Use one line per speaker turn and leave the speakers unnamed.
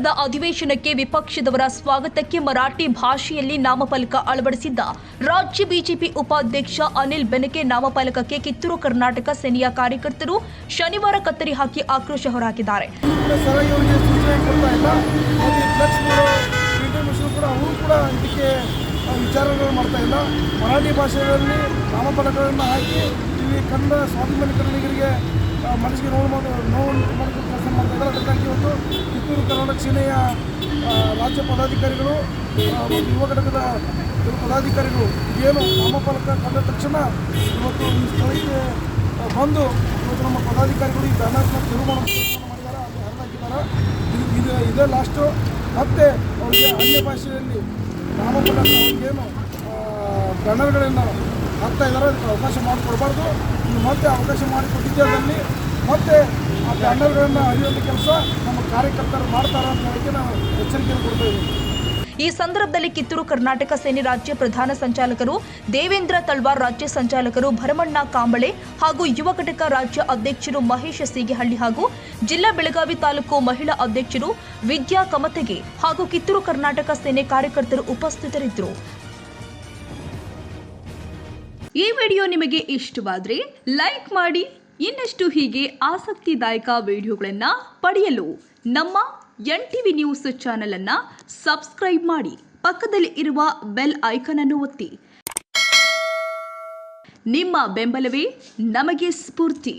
ವಿಧಾನಮಂಡಲದ ಅಧಿವೇಶನಕ್ಕೆ ವಿಪಕ್ಷದವರ ಸ್ವಾಗತಕ್ಕೆ ಮರಾಠಿ ಭಾಷೆಯಲ್ಲಿ ನಾಮಫಲಕ ಅಳವಡಿಸಿದ್ದ ರಾಜ್ಯ ಬಿಜೆಪಿ ಉಪಾಧ್ಯಕ್ಷ ಅನಿಲ್ ಬೆನಕೆ ನಾಮಫಲಕಕ್ಕೆ ಕಿತ್ತೂರು ಕರ್ನಾಟಕ ಸೇನೆಯ ಕಾರ್ಯಕರ್ತರು ಶನಿವಾರ ಕತ್ತರಿ ಹಾಕಿ ಆಕ್ರೋಶ ಹೊರಹಾಕಿದ್ದಾರೆ.
ವಿಚಾರಗಳು ಮಾಡ್ತಾ ಇಲ್ಲ. ಮರಾಠಿ ಭಾಷೆಯಲ್ಲಿ ನಾಮಫಲಕಗಳನ್ನು ಹಾಕಿ ಇಲ್ಲಿ ಕನ್ನಡ ಸ್ವಾಭಿಮಾನಿ ಕನ್ನಡಿಗರಿಗೆ ಮನಸ್ಸಿಗೆ ನೋವು ಕೆಲಸ ಮಾಡ್ತಾ ಇದ್ದಾರೆ. ಅದಕ್ಕಾಗಿ ಇವತ್ತು ಕಿತ್ತೂರು ಕರ್ನಾಟಕ ಸೇನೆಯ ರಾಜ್ಯ ಪದಾಧಿಕಾರಿಗಳು ಯುವ ಘಟಕದ ಪದಾಧಿಕಾರಿಗಳು ಏನು ನಾಮಫಲಕ ಕಂಡ ತಕ್ಷಣ ಇವತ್ತು ಈ ಸ್ಥಳಕ್ಕೆ ಬಂದು ಇವತ್ತು ನಮ್ಮ ಪದಾಧಿಕಾರಿಗಳು ಈ ಬ್ಯಾನರ್ನ ತೀರ್ಮಾನ ಮಾಡಿದ್ದಾರೆ, ಅಲ್ಲಿ ಹರಿದಾಕಿದ್ದಾರೆ. ಇದೇ ಲಾಸ್ಟು. ಮತ್ತೆ ಅವರಿಗೆ ಅನ್ಯ ಭಾಷೆಯಲ್ಲಿ ನಾಮಫಲಕ ಅವ್ರಿಗೇನು ಬ್ಯಾನರ್ಗಳನ್ನು ಹಾಕ್ತಾ ಇದ್ದಾರೆ, ಅದಕ್ಕೆ ಅವಕಾಶ ಮಾಡಿಕೊಡ್ಬಾರ್ದು. ಮತ್ತೆ ಅವಕಾಶ ಮಾಡಿಕೊಟ್ಟಿದ್ದಲ್ಲಿ ಮತ್ತೆ ಆ ಬ್ಯಾನರ್ಗಳನ್ನು ಅರಿಯುವಂಥ ಕೆಲಸ ನಮ್ಮ ಕಾರ್ಯಕರ್ತರು ಮಾಡ್ತಾರೆ ಅಂತ ಹೇಳಕ್ಕೆ ನಾವು ಎಚ್ಚರಿಕೆಯನ್ನು ಕೊಡ್ತಾ ಇದ್ದೀವಿ.
ಈ ಸಂದರ್ಭದಲ್ಲಿ ಕಿತ್ತೂರು ಕರ್ನಾಟಕ ಸೇನೆ ರಾಜ್ಯ ಪ್ರಧಾನ ಸಂಚಾಲಕರು ದೇವೇಂದ್ರ ತಳ್ವಾರ್, ರಾಜ್ಯ ಸಂಚಾಲಕರು ಭರಮಣ್ಣ ಕಾಂಬಳೆ ಹಾಗೂ ಯುವ ಘಟಕ ರಾಜ್ಯ ಅಧ್ಯಕ್ಷರು ಮಹೇಶ ಸೀಗೆಹಳ್ಳಿ ಹಾಗೂ ಜಿಲ್ಲಾ ಬೆಳಗಾವಿ ತಾಲೂಕು ಮಹಿಳಾ ಅಧ್ಯಕ್ಷರು ವಿದ್ಯಾ ಕಮತೆಗೆ ಹಾಗೂ ಕಿತ್ತೂರು ಕರ್ನಾಟಕ ಸೇನೆ ಕಾರ್ಯಕರ್ತರು ಉಪಸ್ಥಿತರಿದ್ದರು. ಈ ವಿಡಿಯೋ ನಿಮಗೆ ಇಷ್ಟವಾದರೆ ಲೈಕ್ ಮಾಡಿ. ಇನ್ನಷ್ಟು ಹೀಗೆ ಆಸಕ್ತಿದಾಯಕ ವಿಡಿಯೋಗಳನ್ನು ಪಡೆಯಲು ನಮ್ಮ NTV ನ್ಯೂಸ್ ಚಾನೆಲ್ ಅನ್ನು ಸಬ್ಸ್ಕ್ರೈಬ್ ಮಾಡಿ. ಪಕ್ಕದಲ್ಲಿ ಇರುವ ಬೆಲ್ ಐಕಾನ್ ಅನ್ನು ಒತ್ತಿ. ನಿಮ್ಮ ಬೆಂಬಲವೇ ನಮಗೆ ಸ್ಫೂರ್ತಿ.